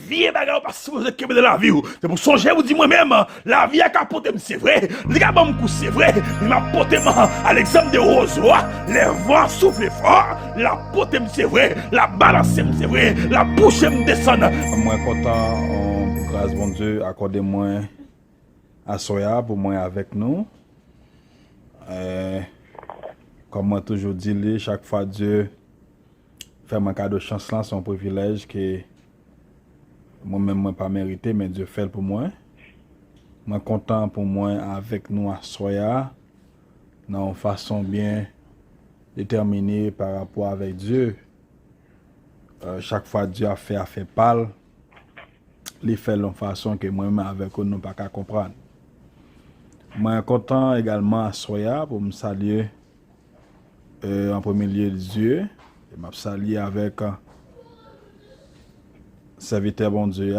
vie bagarre pas si vous êtes de la vie. C'est pour songer vous dit moi-même la vie a capoté c'est vrai. Les gars bon coup c'est vrai. Il m'a porté à l'exemple de Rosoa, les vents soufflent fort, la poté c'est vrai, la balance c'est vrai, la bouche me descend. Moi content pour grâce bon Dieu accorder moi à soya pour moi avec nous. Comme moi toujours dit chaque fois Dieu fait mon cadeau de chance là, c'est un privilège que moi-même moi pas mérité mais Dieu fait pour moi. Moi content pour moi avec nous à soya dans une façon bien déterminée par rapport avec Dieu. Chaque fois Dieu a fait parle, il fait de façon que moi-même avec eux nous pas qu'à comprendre. Moi content également à soya pour me saluer en premier lieu Dieu. Je m'a salué avec serviteur bon Dieu,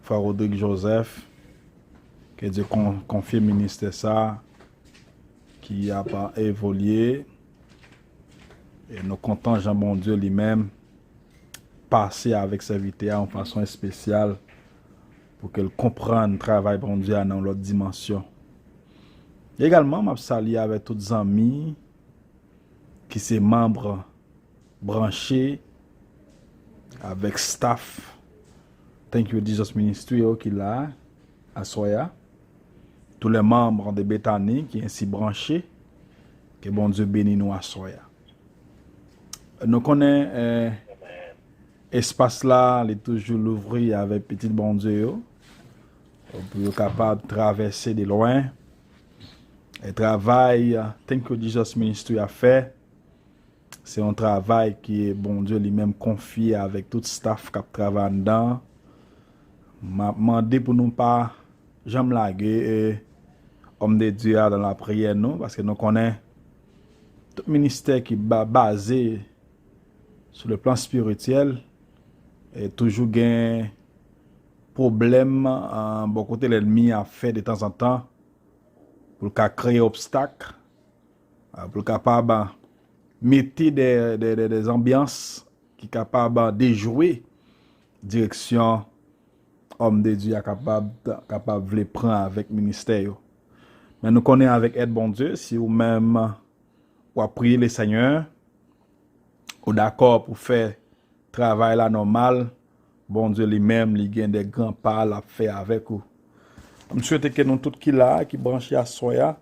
Frère Rodrigue Joseph, que Dieu confie ministère ça, qui a pas évolué. Et nous comptons Jean bon Dieu lui-même passer avec serviteur en façon spéciale pour qu'elle comprenne le travail bon Dieu dans l'autre dimension. Également, m'a salué avec tous les amis qui sont membres branchés avec staff Thank You Jesus Ministry qui là à Soya. Tous les membres de Bethany qui sont ainsi branchés. Que bon Dieu bénisse nous à Soya. Nous connaissons espace là, il est toujours l'ouvrir avec petit bon Dieu. Pour être capable de traverser de loin. Le travail Thank You Jesus Ministry a fait. C'est un travail qui est bon Dieu lui-même confié avec tout le staff qui travaille dedans. M'a demandé pour nous pas jamais laguer homme de Dieu dans la prière nous parce que nous connaissons tout ministère qui est basé sur le plan spirituel et toujours gain problème bon côté l'ennemi a fait de temps en temps pour créer obstacle pour capable mettre des ambiances qui sont capables de jouer direction homme de Dieu capable de prendre avec ministère. Mais nous connaissons avec aide bon Dieu, si vous même ou prier le Seigneur, ou d'accord pour faire travail là normal, bon Dieu lui-même, il gagne des grands pas à faire avec vous. Je souhaite que nous tous qui là, qui branchés à Soya,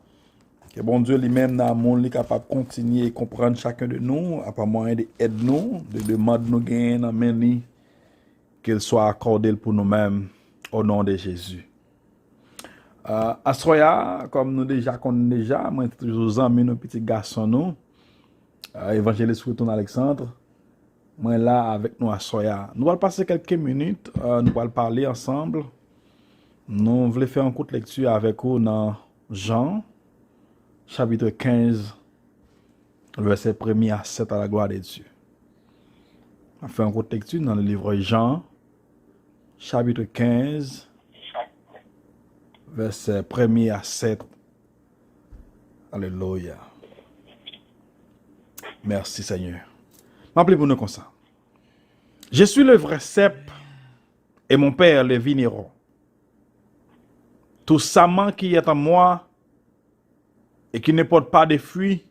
que bon Dieu lui-même dans le monde est capable de continuer et comprendre chacun de nous, à pas moyen d'aider nous, de demander nous gagner dans main qu'il soit accordé pour nous-mêmes au nom de Jésus. À Soya, comme nous déjà connaissons déjà, moi toujours amis nos petits garçons nous, évangéliste Retourne Alexandre, moi là avec nous à Soya. Nous allons passer quelques minutes, nous allons parler ensemble. Nous voulons faire une courte lecture avec vous dans Jean, chapitre 15, verset 1 à 7 à la gloire de Dieu. On fait une courte lecture dans le livre Jean, chapitre 15, verset 1 à 7. Alléluia. Merci Seigneur. M'appelez pour nous comme ça. Je suis le vrai cep et mon père le vigneron. Tout sarment qui est en moi et qui ne porte pas de fruits,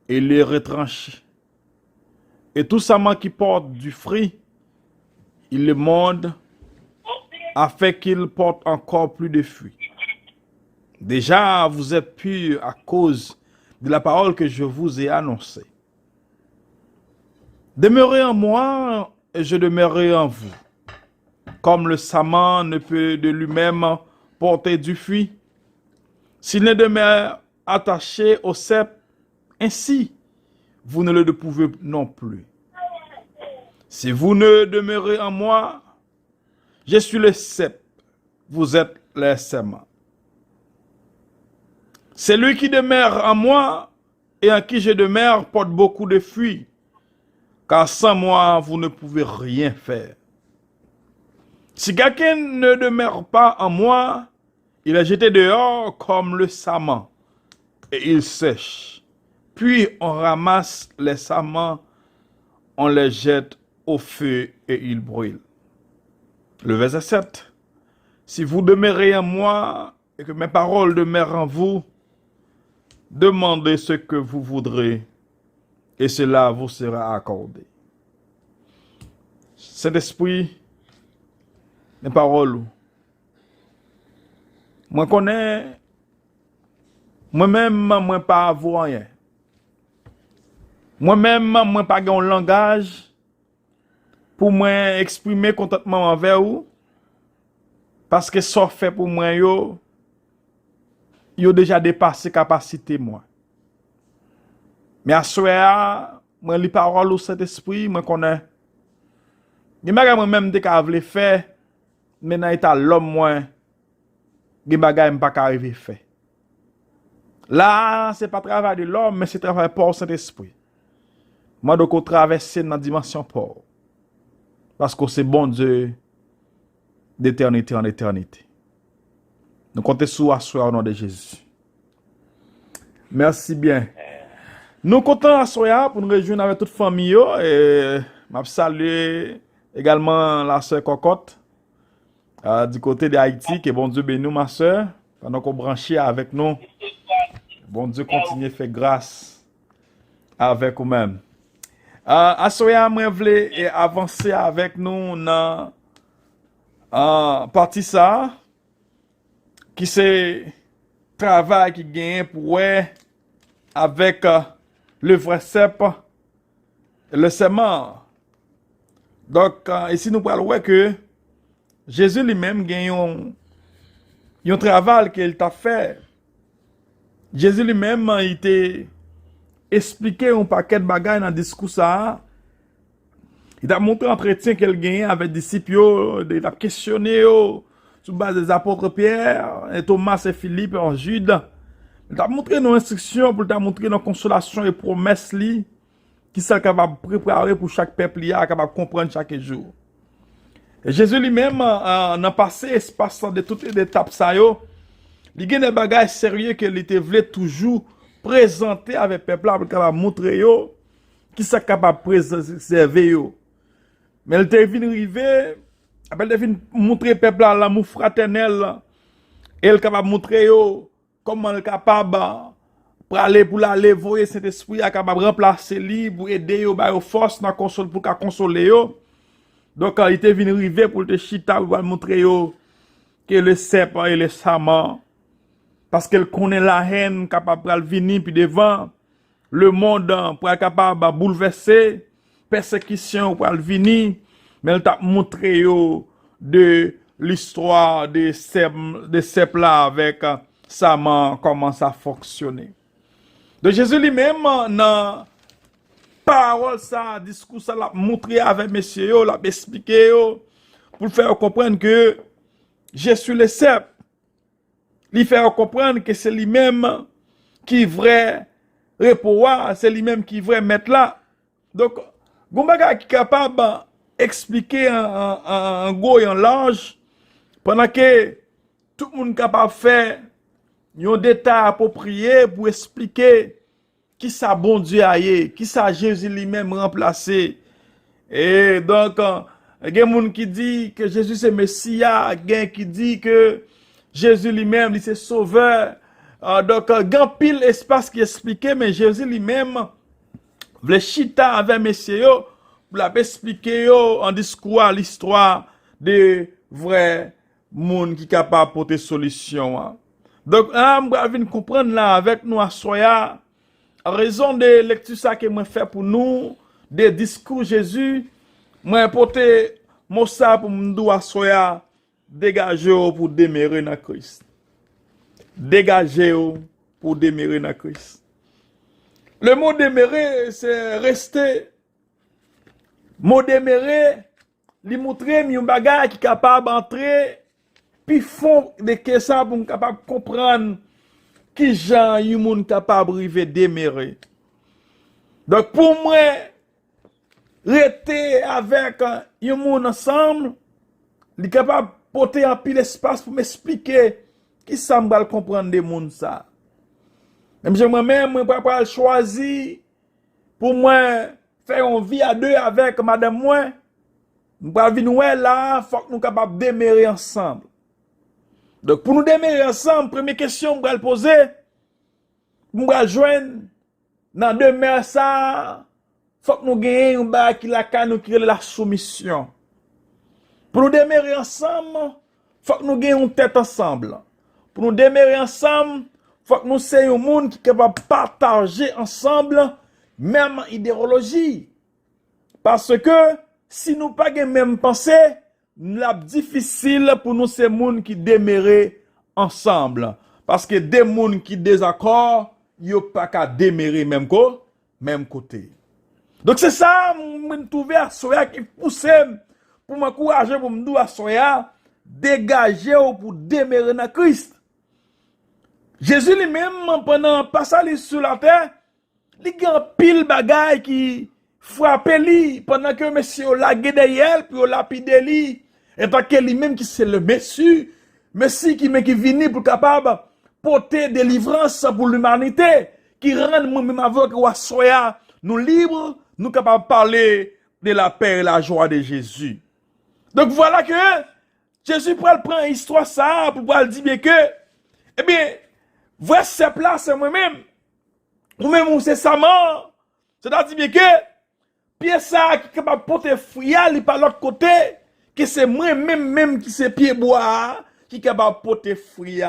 il le retranche. Et tout sarment qui porte du fruit, il le monde afin qu'il porte encore plus de fruits. Déjà, vous êtes purs à cause de la parole que je vous ai annoncée. Demeurez en moi et je demeurerai en vous. Comme le sarment ne peut de lui-même porter du fruit, s'il ne demeure attaché au cep, ainsi vous ne le pouvez non plus. Si vous ne demeurez en moi, je suis le cep, vous êtes les serments. Celui qui demeure en moi et en qui je demeure porte beaucoup de fruits, car sans moi, vous ne pouvez rien faire. Si quelqu'un ne demeure pas en moi, il est jeté dehors comme le sarment, et il sèche. Puis on ramasse les sarments, on les jette au feu et il brûle. Le verset 7. Si vous demeurez en moi et que mes paroles demeurent en vous, demandez ce que vous voudrez et cela vous sera accordé. Saint-Esprit, mes paroles, moi connais, moi-même, moi pas avoir rien. Moi-même, moi pas un langage pour moi exprimer contentement envers vous. Parce que ça fait pour moi, yo déjà dépassé capacité moi. Mais à ce moment, moi les paroles au Saint-Esprit, moi connais. Des bagages moi-même de ka vle faire, mais dans état l'homme moi, des bagages m'pas ka arriver faire. Là, c'est pas travail de l'homme, mais c'est travail pour le Saint-Esprit. Moi donc traverser dans dimension pour. Parce que c'est bon Dieu d'éternité en éternité. Nous comptons sur asseoir au nom de Jésus. Merci bien. Nous comptons asseoir pour nous rejoindre avec toute famille. Et je salue également la sœur Cocotte du côté de Haïti. Que bon Dieu bénisse ma sœur. Pendant qu'on branche avec nous. Bon Dieu continue à faire grâce avec vous-même. Assoya, moi, voulais avancer avec nous dans partie ça, qui c'est travail qui gagne pour avec le vrai cep, le sément. Donc, ici nous parlons que Jésus lui-même gagne un travail qu'il t'a fait. Jésus lui-même, il t'a expliqué un paquet de bagages dans le discours ça. Il a montré l'entretien qu'elle gagne avec les disciples, il a questionné sur base des apôtres Pierre, et Thomas et Philippe et Jude. Il a montré nos instructions pour t'a montrer nos consolations et promesses qui sont capables de préparer pour chaque peuple, capable de comprendre chaque jour. Et Jésus lui-même, dans passé espace de toutes les étapes ça yo, il y a des bagages sérieux qu'il était voulu toujours présenter avec le peuple pour capable montrer yo qui sont capables de préserver yo. Mais elle est venue arriver, elle est venue montrer le peuple l'amour fraternel. Elle est capable de montrer comment elle est capable pour aller pour l'aller voyer cet esprit, capable de remplacer lui, pour aider yo, ba yo force dans console pour consoler yo. Donc elle était venue arriver pour te chita pour montrer yo que le cep et le saman parce qu'elle connaît la haine capable de venir puis devant le monde pour être capable de bouleverser persécution pour venir, mais elle t'a montré de l'histoire de cep là avec Saman comment ça fonctionnait. Donc Jésus lui-même dans parole ça, discours ça l'a montré avec messieurs, l'a expliqué pour faire comprendre que je suis le cep. Il fait comprendre que c'est lui-même qui vrai répondre, c'est lui-même qui vrai mettre là. Donc Gombaga qui est capable d'expliquer en gros et en large pendant que tout le monde est capable de faire un détail approprié pour expliquer qui ça bon Dieu a yé, qui ça Jésus lui-même remplacé. Et donc, il y a des gens qui disent que Jésus c'est Messia, il y a qui dit que Jésus lui-même, il c'est sauveur. Donc, il y a un pile espace qui expliqué, mais Jésus lui-même, le chita avec messieurs, pour expliquer en discours l'histoire de vrais monde qui sont capables de porter solution. Donc, on va venir comprendre là avec nous à Soya, en raison de lecture ça que moi fait pour nous, des discours Jésus, moi porter mon ça pour nous à Soya, dégager pour demeurer dans Christ. Dégager pour demeurer dans Christ. Le mot demeurer, c'est rester. Mot demeurer, lui montrer un bagage qui est capable d'entrer, puis fond de questions pour capable comprendre qui gens y moun capable de demeurer. Donc pour moi, rester avec y moun ensemble, li capable porter un pile espace pour m'expliquer qui ça me comprendre des moun ça. Même moi-même, moi pas choisi pour moi faire une vie à deux avec madame moi, Nous allons venir là, il faut que nous soyons capables de demeurer ensemble. Donc, pour nous demeurer ensemble, première question que je vais poser, nous allons joindre dans demeure ça, il faut que nous gagnions un bail qui la soumission. Pour nous demeurer ensemble, il faut que nous gagnions une tête ensemble. Pour nous demeurer ensemble, il faut que nous soyons un monde qui est capable de partager ensemble même idéologie. Parce que si nous n'avons pas même pensée, c'est difficile pour nous ces gens qui demeurent ensemble. Parce que des gens qui désaccord, ils n'ont pas qu'à demeurer même côté. Donc c'est ça, je trouve à Soya qui pousse pour m'encourager, pour me dire à Soya, dégager pour demeurer dans Christ. Jésus lui-même, pendant le passage sur la terre, il y a un pile bagaille qui frappe lui pendant que monsieur l'a derrière puis lapide lui et pas que lui-même qui c'est le Messie qui vient pour capable porter délivrance pour l'humanité qui rend moi-même avec ou soya nous libres nous capable parler de la paix et la joie de Jésus. Donc voilà que Jésus prend histoire ça pour dire bien que eh bien voici cette place moi-même ou même c'est sa mort. C'est-à-dire bien que pied ça qui est capable de porter fruit par l'autre côté, que c'est moi-même qui c'est pied bois qui est capable de porter fruit.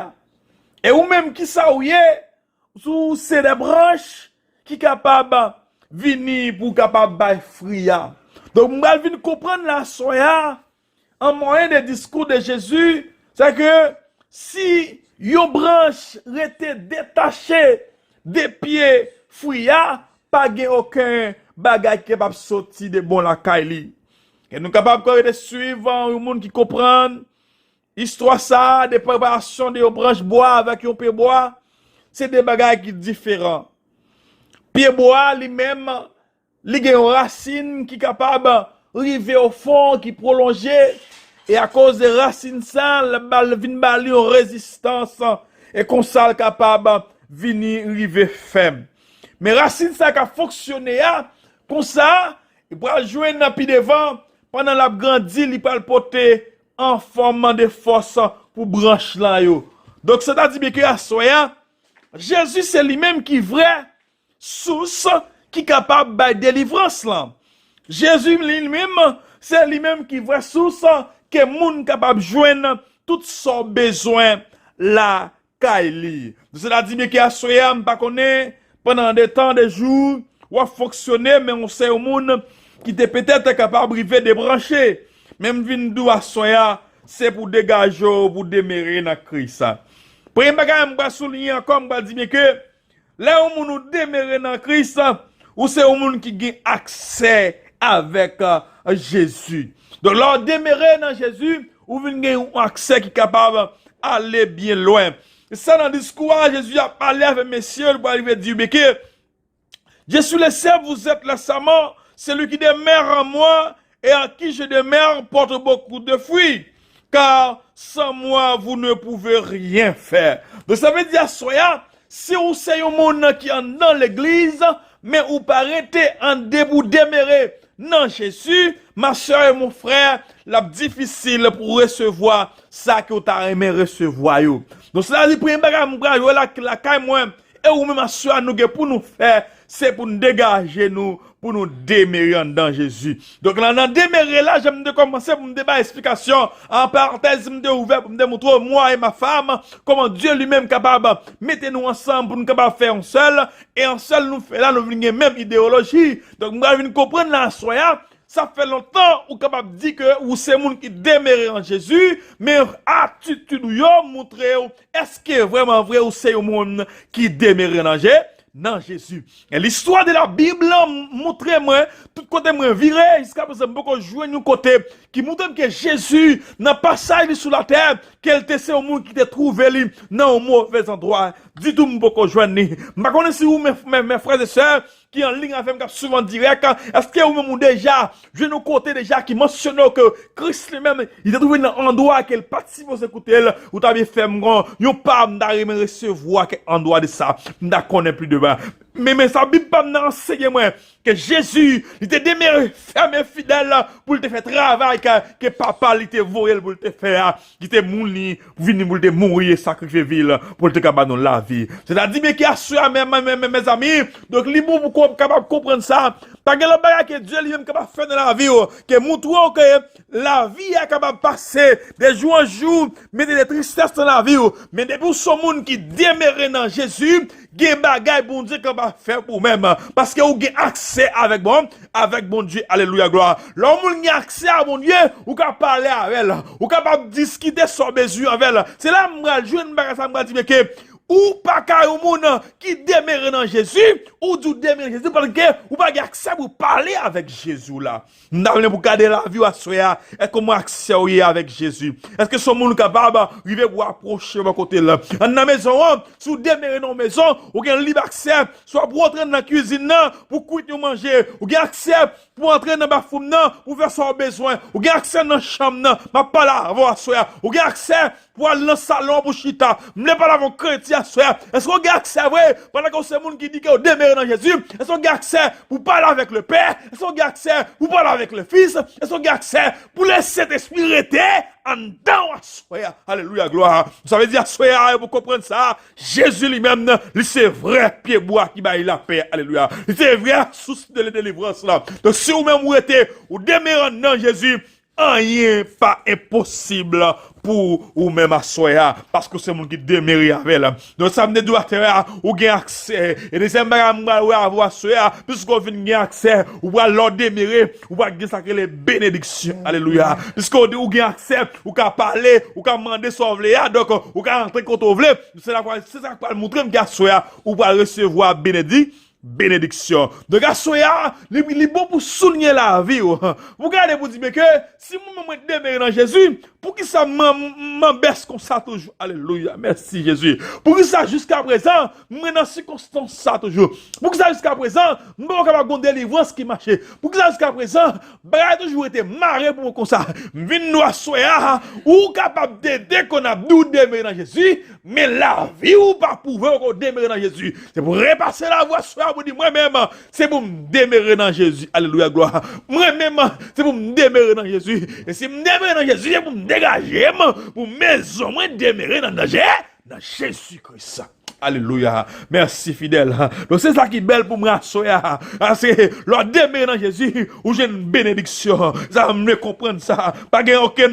Et ou même qui ça ou sous c'est des branches qui est capable de venir pour capable de fruit. Donc on va venir comprendre la soya en moyen des discours de Jésus, c'est que si une branche était détachée des pieds fruits, pas aucun bagage qui va sortir de bon la caille. Et nous capables de suivre un monde qui comprend histoire ça, des préparations de branches bois avec un pied bois, c'est des bagages qui différents. Pied bois lui-même, il a une racine qui est capable d'arriver au fond, qui prolonge, et à cause des racines ça, le balle vient bali en résistance, et qu'on soit capable venir arriver ferme. Mais racine ça qui a fonctionné comme ça, il va jouer dans pied devant pendant la grandi, il va le porter en forme de force pour branche là yo. Donc c'est-à-dire que à soya Jésus c'est lui-même qui vrai source qui est capable de délivrance là. Jésus lui-même c'est lui-même qui vrai source que moun capable joindre tout son besoin la kaili. C'est-à-dire que à soya m'pa connaît pendant des temps, des jours, ou a fonctionné, mais on sait au monde qui était peut-être capable de briver débrancher. Même vindou à soya, c'est pour dégager, pour demeurer dans Christ. Premier bagage, je vais souligner encore, je vais dire que là où nous demeurons dans Christ, ou c'est au monde qui a accès avec Jésus. Donc là, demeurer dans Jésus, ou vous avez un accès qui est capable d'aller bien loin. Et ça, dans le discours, Jésus a parlé avec messieurs, il va arriver dire, mais que je suis le seul, vous êtes récemment, celui qui demeure en moi et en qui je demeure porte beaucoup de fruits. Car sans moi, vous ne pouvez rien faire. Donc ça veut dire, soya, si vous êtes un monde qui est dans l'église, mais vous paraissez en debout demeurer dans Jésus, ma soeur et mon frère, la difficile pour recevoir ça que vous avez aimé recevoir. Donc cela dit, premier bagage, la caille moi, et ou même ma soeur, nous pour nous faire, c'est pour nous dégager nous, pour nous demeurer dans Jésus. Donc là, dans demeurer là, j'aime de commencer pour me débattre explication, en parenthèse, je me ouvert pour me démontrer, moi et ma femme, comment Dieu lui-même capable, mettez-nous ensemble pour nous capable faire un seul, et en seul nous fait là, nous venons même idéologie. Donc, nous allons comprendre là, soya, ça fait longtemps ou capable de dire que ou c'est monde qui demeure en Jésus, mais attitude ou yo montrer est-ce que vraiment vrai ou c'est un monde qui demeure dans Jésus. Et l'histoire de la Bible montre moi tout côté moi viré jusqu'à présent beaucoup jouer un côté qui montre que Jésus n'a pas passage sur la terre qu'elle était c'est un monde qui te trouvé lui dans un mauvais endroit. Dites-vous beaucoup joindre. Je connais si vous mes frères et sœurs qui en ligne avec moi souvent direct, est-ce que vous-même déjà, je nous côté déjà qui mentionne que Christ lui-même, il a trouvé un endroit qu'elle participe aux écouter, ou t'avais fait un pas d'arriver recevoir quel endroit de ça, n'a connaît plus de bas. Mais ça Bible pas enseigner moi que Jésus, il était demeuré ferme fidèle pour te faire travail que papa il te voyé pour te faire, il était mouni pour venir pour te mourir sacrifier ville pour te capable la vie. C'est-à-dire mais qui a su mes amis, donc li bon pour capable comprendre ça. Pas que le bagage que Dieu lui-même capable faire dans la vie que montre que la vie est capable de passer des jours en jour, mais des tristesses dans la vie, mais depuis son monde qui demeure dans Jésus, gen bagay bon Dieu qu'on va faire pour même parce que vous avez accès avec bon Dieu, alléluia gloire. L'homme a accès à bon Dieu, ou capable parler avec elle, ou capable discuter son besoin avec elle. C'est là moi je ne bagay ça me dire que ou pas qu'un monde qui demeure dans Jésus, ou du demeure dans Jésus, parce que ou pas accès pour parler avec Jésus là. Nous avons pour garder la vie à soi, est comment accès avec Jésus. Est-ce que ce monde capable arriver pour approcher mon côté là. Dans la maison, si vous demeurez dans la maison, vous avez libre accès, soit pour entrer dans la cuisine, pour cuire manger, vous avez accès pour entrer dans la foule, pour faire son besoin, vous avez accès dans la chambre, ma pas là, avant soi, vous avez accès pour aller dans le salon pour chita, m'le pas avant chrétien soi. Est-ce qu'on a accès vrai pendant que c'est monde qui dit que vous demeurez dans Jésus, est-ce qu'on a accès pour parler avec le Père, est-ce qu'on a accès pour parler avec le Fils, est-ce qu'on a accès pour laisser cet esprit rester en dedans à soi. Alléluia, gloire. Vous savez dire à soi, vous comprenez ça? Jésus lui-même, c'est vrai pied bois qui baille la paix. Alléluia. C'est vrai source de la délivrance là. Donc si vous-même vous êtes, vous demeurez dans Jésus, rien pas impossible pour ou même à soi parce que c'est mon qui demeure avec elle. Donc ça me doit faire ou gain accès et deuxième bagage ou avoir soi puisqu'on vient gain accès ou va leur demeurer ou va gain ça que les bénédictions. Alléluia. Puisqu'on dit ou gain accès ou ka parler ou ka demander sauver donc ou ka rentrer quand on veut c'est ça qui va montrer que soi ou va recevoir bénédiction. Donc, à soya, il est bon pour souligner la vie. Vous regardez, vous dites que si moi je demeure dans Jésus, pour qui ça m'embête comme ça toujours? Alléluia. Merci Jésus. Pour qui ça jusqu'à présent, moi dans circonstance ça toujours. Pour qui ça jusqu'à présent, moi capable de délivrance qui marche. Pour qui ça jusqu'à présent, bah toujours été marré pour comme ça. Vinn nous à soya, ou capable d'aider qu'on a dû demeurer dans Jésus, mais la vie ou pas pouvoir qu'on demeure dans Jésus. C'est pour repasser la voie soya. Vous dites moi-même, c'est pour me demeurer dans Jésus. Alléluia, gloire. Moi-même, c'est pour me demeurer dans Jésus. Et si je me demeurer dans Jésus, c'est pour me dégager, pour maison, moi demeurer dans Jésus-Christ. Alléluia. Merci fidèle. Donc c'est ça qui est belle pour moi. Parce que leur demeurer dans Jésus, où j'ai une bénédiction. Ça me comprendre ça. Pas qu'il y ait aucun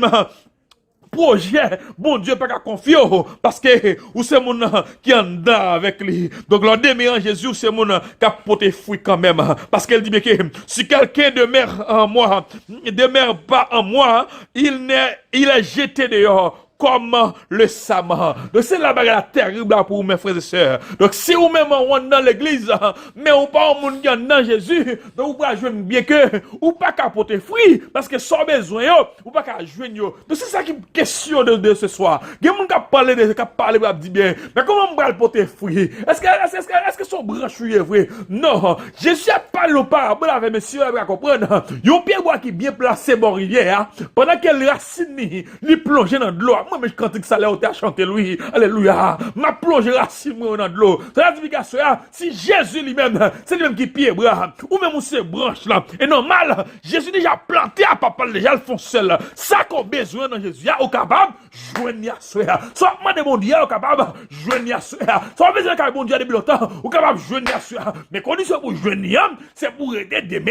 projet, bon Dieu, pas qu'à confier, parce que, ou c'est mon qui en dedans avec lui. Donc, l'on demeure en Jésus, c'est mon qui a porté fruit quand même. Parce qu'elle dit, mais que si quelqu'un demeure en moi, demeure pas en moi, il est jeté dehors. Comme le saman. Donc c'est la bagarre terrible pour mes frères et sœurs. Donc si vous même on dans l'église, mais on pas au monde dans Jésus, donc vous pas jouer bien que ou pas capoter fruit parce que sans besoin ou pas qu'à jouer yo. Donc c'est ça qui question de ce soir. Il y a monde qui parler de dit bien, mais comment on va porter fruit? Est-ce que son branche est vrai? Non, Jésus a parlé au parabole avec monsieur à comprendre. Yon pierre bois qui bien placé bon rivière pendant qu'elle racine li plonger dans de l'eau. Moi, mais quand ça l'a à chanter lui, alléluia, ma plongé racine moi dans de l'eau. Ça veut dire que si Jésus lui-même, c'est lui-même qui pied bras, ou même ces branches là, et normal, Jésus déjà planté à papa déjà le fond seul. Ça qu'on besoin dans Jésus, au capable, joindre à soi. Soit moi de mon Dieu, au capable, joindre à soi. Soit besoin qu'un bon Dieu depuis longtemps, au capable, joindre à soi. Mais condition pour joindre, c'est pour aider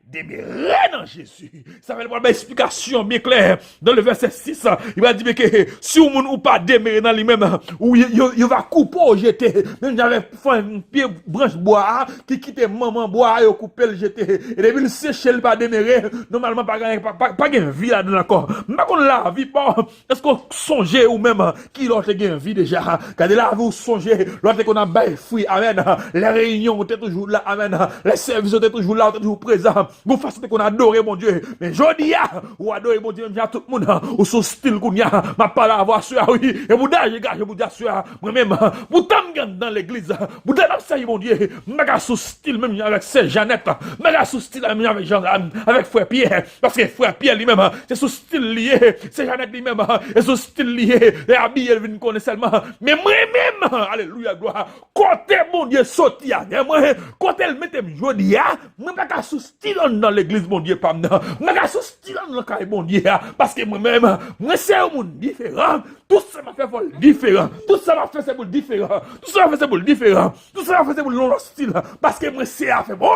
demeurer dans Jésus. Ça va avoir une explication bien claire dans le verset 6. Il va dire que si vous ou pas demeurer dans lui-même, ou il va couper ou jeter. Même j'avais fait un pied branche bois qui quitte maman bois et couper le jeter. Et depuis le sécher le pas demeurer, normalement pas gain vie là dedans encore. Mais qu'on la vie pas. Est-ce qu'on songe ou même qui l'autre gain vie déjà? Quand là vous songez, l'autre qu'on a bail fruit. Amen. Les réunions étaient toujours là. Amen. Les services étaient toujours là, toujours présents. Gon façon qu'on adore mon Dieu. Mais jodi ou adore mon Dieu, même tout le monde ou son style qu'on y a, m'a pas la voir sur oui. Et vous d'âge gars, je vous dis sur moi-même, vous t'am dans l'église, vous t'am ça mon Dieu, m'a son style même avec Saint Jeannette, m'a son style même avec Jean avec frère Pierre parce que frère Pierre lui-même c'est son style lié, Saint Jeannette lui-même et son style lié, et habillé vinn connaît seulement. Mais moi-même, alléluia gloire, côté mon Dieu sorti avec moi, côté elle mette jodi moi pas sous style dans l'église mon Dieu pas moi pas sous style dans le caille mon Dieu parce que moi-même moi c'est un monde différent, tout ça m'a fait vol différent, tout ça m'a fait c'est pour différent, tout ça m'a fait c'est pour différent, tout ça m'a fait c'est pour l'autre style parce que moi c'est affaire bon.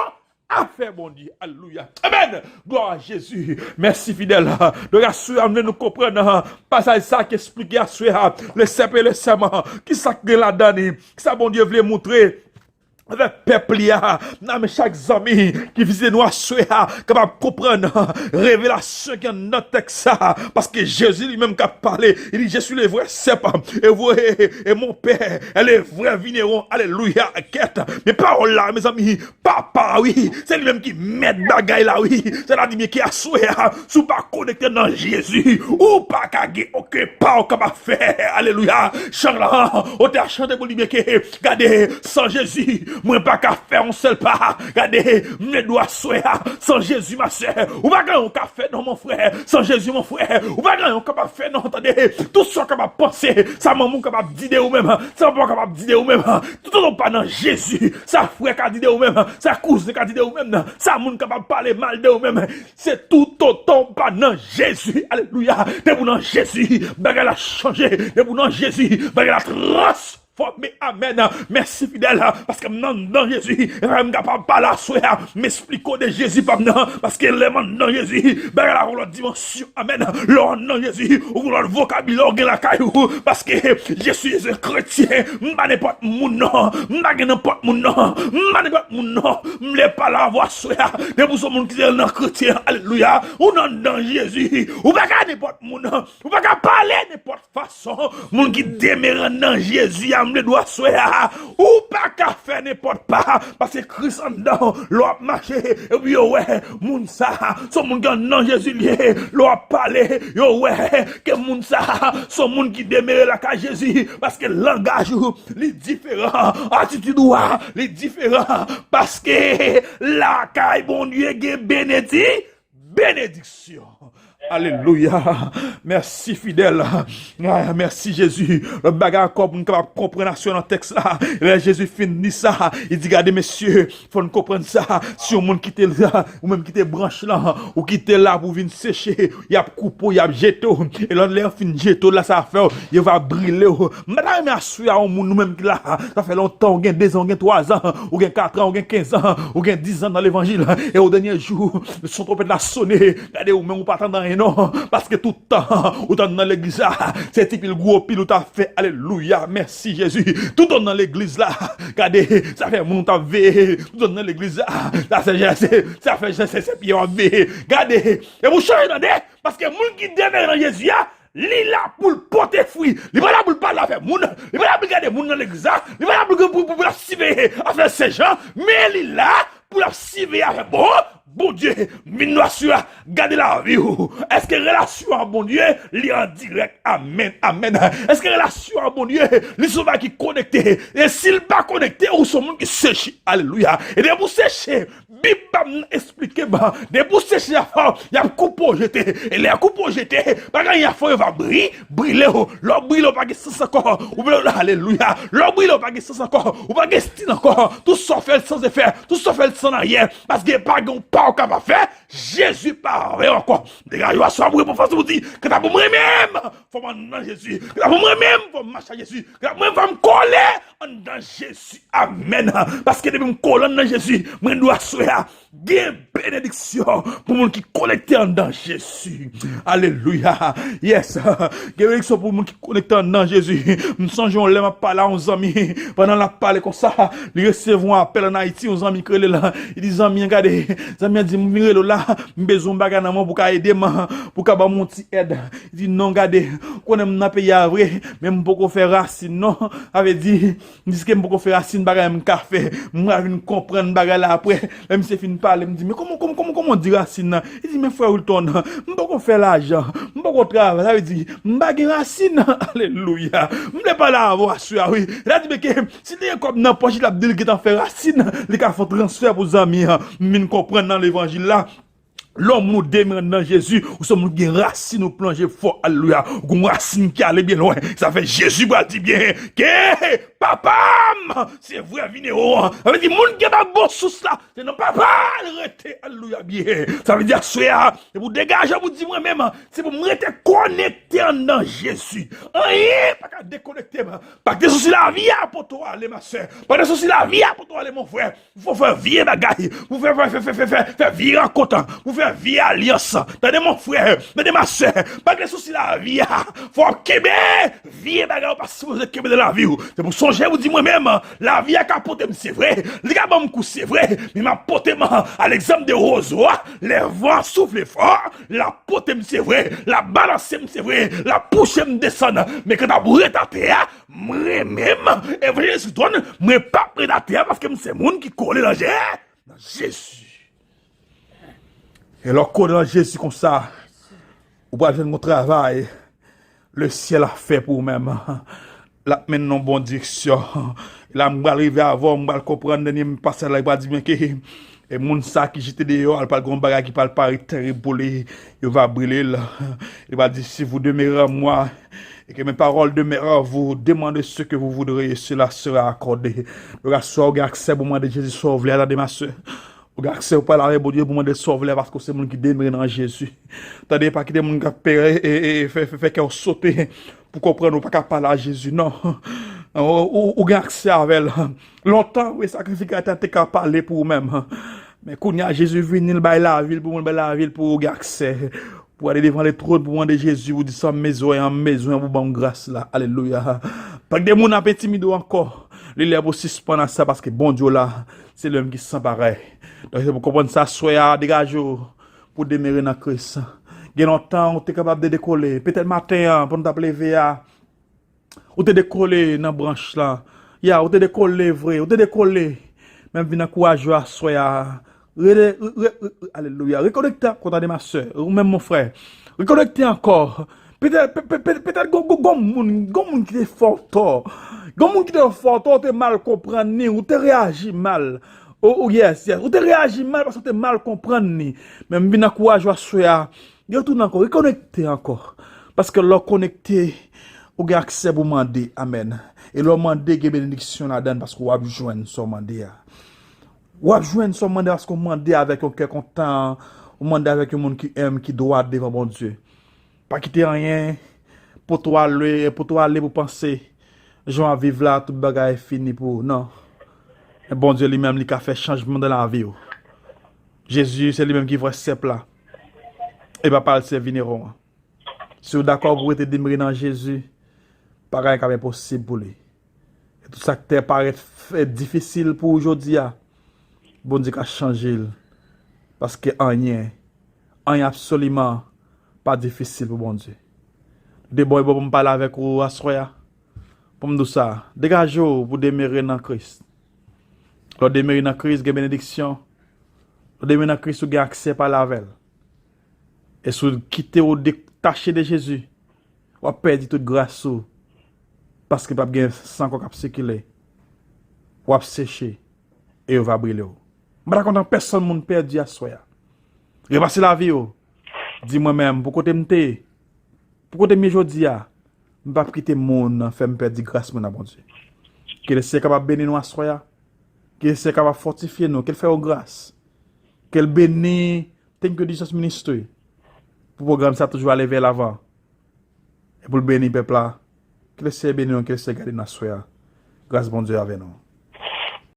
Affaire bon Dieu, alléluia, amen, gloire à Jésus, merci fidèle, de rassurer, amener nous comprendre, passage ça qui explique à le cep et le serment, qui ça que la donne, qui ça bon Dieu voulait montrer, avec peuple nan mais chaque ami qui visite nous capable comprendre révélation qui est dans notre texte ça parce que Jésus lui-même qui a parlé il dit je suis le vrai cep et vous et mon père elle est vrai vigneron alléluia quête mais parole là mes amis papa oui c'est lui-même qui met bagaille là oui c'est la dit qui a souhait sous pas connecté dans Jésus ou pas kage aucun pas capable faire alléluia chant là on t'a chanté pour lui que regardez sans Jésus moi pas qu'à faire un seul pas. Regardez, mes doigts souhait sans Jésus ma soeur. Ou pas qu'à faire non mon frère, sans Jésus mon frère. Ou pas qu'à faire non attendez, tout ça capable penser, ça maman capable dire ou même, ça papa capable dire ou même, tout non pas dans Jésus. Ça frère capable dire ou même, ça cousin capable dire ou même, ça moun capable parler mal de ou même. C'est tout autant pas dans Jésus. Alléluia. Debout dans Jésus, bagarre a changé. Debout dans Jésus, bagarre a transformé. Amen. Merci fidèle parce que dans Jésus, je suis capable de parler à soi, m'expliquer de Jésus parce que les dans Jésus, ben la l'autre dimension. Amen. L'autre dans Jésus, ou l'autre vocabulaire la caillou parce que je suis un chrétien, pas n'importe mon nom, pas n'importe mon nom, pas n'importe mon nom, m'le pas la voix soi. De pour ce monde qui est dans chrétien, alléluia, ou dans Jésus, ou pas n'importe mon nom, ou pas parler n'importe façon, monde qui demeure dans Jésus. Le doit soya ou pas qu'à faire n'importe pas parce que Christ en dedans l'on marché et puis ouais moun ça son moun qui non Jésus lié l'on parler yo ouais que moun ça son moun qui demeure la ka Jésus parce que langage est différent attitude est différent parce que la ka bon Dieu bénédiction. Alléluia. Merci fidèle. Merci Jésus. Le bagage encore pour nous comprendre dans le texte là. Là Jésus finit ça. Il dit regardez messieurs, faut nous comprendre ça. Si on monde quitte là ou même quitte branche là ou quitte là pour venir sécher, il y a coupe, il y a jeté et là l'air fin jeté là ça fait il va brûler. Madame assure à nous même là, ça fait longtemps, on gagne 2 ans, on gagne 3 ans, on gagne 4 ans, on gagne 15 ans, on gagne 10 ans dans l'évangile et au dernier jour, son trompette l'a sonné. Regardez ou même ou pas attendre non, parce que tout le temps, ou dans l'église là, c'est type le gros pile ou t'as fait, alléluia, merci Jésus, tout dans l'église là, regardez, ça fait mon temps veillé, tout dans l'église là, ça fait c'est pieds en veillé, regardez, et vous changez d'année, parce que moun qui demeure dans Jésus là, li là pour porter fruit, li pas là pour parler avec moun, li pas là pour garder moun dans l'église là, li pas là pour la civer avec ces gens, mais li là pour la civer avec bon Dieu, nous assure, gardez la vie. Est-ce que relation à bon Dieu, li en direct, amen, amen. Est-ce que relation à bon Dieu, li sont qui connecté, et s'il pas connecté, ou sont monde qui sèche, alléluia. Et de vous sécher, Bible explique, de vous sécher, il y a coupe jeté, et les coupe jeté, par il y a feu, il va briller, l'or brille, pas que ça encore, ou bien, alléluia, l'or brille, pas que ça encore, ou pas que style encore, tout ça fait sans effet, tout ça fait sans arrière, parce que pas pas capable faire Jésus parle encore dégage yo soit pour faire vous dire que t'as pour moi même faut dans Jésus que t'as pour moi même faut marcher à Jésus que t'as moi va me coller dans Jésus amen parce que depuis me coller dans Jésus moi dois souhaiter des bénédictions pour monde qui connecté dans Jésus alléluia yes bénédiction pour monde qui connecté dans Jésus nous songeons les m'a parler aux amis pendant la parler comme ça nous recevons un appel en Haïti aux amis que là ils disent amis regardez amis dit m'venir là besoin bagarre dans moi pour aider moi pour ka ba mon petit aide il dit non regardez qu'on aime dans pays vrai, même beaucoup faire racine non, avait dit que beaucoup faire racine bagay m café, moi venir comprendre bagay là après, même c'est fin parler, me dit mais comment dire racine? Il dit mais frère Wilton, beaucoup faire l'argent, beaucoup travail, ça veut dire bagay racine. Alléluia. Me pas là avoir sûr oui. Là dit que si il y a comme dans poche la dit que t'en fait racine, les cas font transfert pour amis, me comprendre dans l'évangile là. L'homme nous démarre dans Jésus, ou sommes nous racine nous plonger fort, alléluia, ou racine qui allait bien loin. Ça fait Jésus va dire bien, que papa, c'est vrai vidéo. Ça veut dire moun qui a bon sous là, c'est non papa, arrêtez, alléluia bien. Ça veut dire soya, c'est pour dégager, vous dire moi-même, c'est pour me rester connecté dans Jésus. Rien pas qu'à déconnecter, pas que souci la vie pour toi aller ma soeur, pas de souci la vie pour toi aller mon frère. Il faut faire vie bagaille, vous faire vie en content, vous faire vie alliance. Attendez mon frère, attendez ma soeur, pas de souci la vie, faut québer vie bagaille parce que vous êtes québer de la vie. C'est pour songer vous dire moi-même, la vie a capoté, c'est vrai, les gars bon coup c'est vrai, mais ma poté à l'exemple de Rosoa, les vents soufflent fort, la poté c'est vrai, la balance c'est vrai, la pousse me descend, mais quand t'as bourré ta terre, moi-même, évangéliste donne, moi pas près de la terre parce que c'est monde qui colle dans Jésus. Et leur colle dans Jésus comme ça, ou pas faire mon travail, le ciel a fait pour même. Là, maintenant, bonne direction. Là, je vais arriver avant, je vais comprendre, je vais passer là, je vais dire que et moun sa qui j'étais dehors, elle parle de bagage qui parle pas terrible pour lui, il va brûler là. Il va dire si vous demeurez en moi et que mes paroles demeurent en vous, demandez ce que vous voudrez, cela sera accordé. Le gars, soit vous accès pour demander Jésus sauve les là de ma soeur. Vous avez accès pour parler de Dieu pour demander sauve les parce que c'est moun qui demeure dans Jésus. T'as pas qui des moun qui péré et fait qu'elle sauter pour comprendre pas qu'à parler à Jésus non. Ou avez accès avec elle. Longtemps oui sacrificateur t'es qu'à parler pour vous-même. Mais quand Jésus vient il bail la ville pour la ville pour accès pour aller devant les trônes pour demander Jésus vous dit ça maison et en maison pour bonne grâce là. Alléluia. Pas que des moun a timide encore. Il est aussi suspendre ça parce que bon Dieu là, c'est l'homme qui sent pareil. Donc c'est pour comprendre ça soyez dégagez pour demeurer dans Christ. Il y a longtemps on est capable de décoller, peut-être matin pour nous appeler VA. Ou te décoller dans branche là. Ya ou te décoller vrai, ou te décoller. Même vinn courageux à soya. Alléluia. Reconnectez contre ma soeur ou même mon frère. Reconnectez encore. Peut-être gon moun qui est fort tort. Gon moun qui est fort tort te mal comprendre ni ou te réagit mal. Oh yes. Ou te réagit mal parce que te mal comprendre ni. Même vinn courageux à soya. Retourne encore, reconnectez encore. Parce que l'on connecté ou avez accès pour demander. Amen. Et l'on demande que bénédiction là-dedans parce que vous avez besoin de son demander. Vous avez besoin de son demander parce que vous demandez avec un cœur content. Vous demandez avec un monde qui aime, qui doit devant bon Dieu. Pas quitter rien pour toi aller pour penser. Je vais vivre là, tout le bagage est fini pour. Non. Et bon Dieu lui-même, il a fait changement dans la vie. Jésus, c'est lui-même qui voit ce là. Et pas parler de ses vignerons. Si vous êtes d'accord pour être demeurer dans Jésus, pareil comme impossible pour lui. Et tout ça qui te paraît difficile pour aujourd'hui, bon Dieu a changé. Parce que rien absolument pas difficile pour bon Dieu. De bon pour me parler avec vous à soya. Pour me dire ça, dégagez-vous pour demeurer dans Christ. Pour demeurer dans Christ, vous avez bénédiction. Pour demeurer dans Christ, vous avez accès par la veille. Et si vous quittez ou détachez de Jésus, vous perdez toute grâce parce que vous n'avez pas de sang qui circuler. Vous avez séché et vous va brûler. Je ne suis pas personne ne perdu à soi. Repassez la vie. Dis-moi même, pourquoi tu m'es pourquoi tu m'es aujourd'hui? Je ne vais pas quitter le monde, faire me perdre grâce à mon Dieu. Qu'il soit capable de bénir nous à soi. Qu'il soit capable de fortifier nous. Qu'il fait grâce. Qu'il bénisse, thank you Jesus Ministry. Pour le programme, ça toujours aller vers l'avant. Et pour le bénir, peuple là, que le Seigneur bénisse, que le Seigneur garde notre soeur. Grâce bon Dieu avec nous.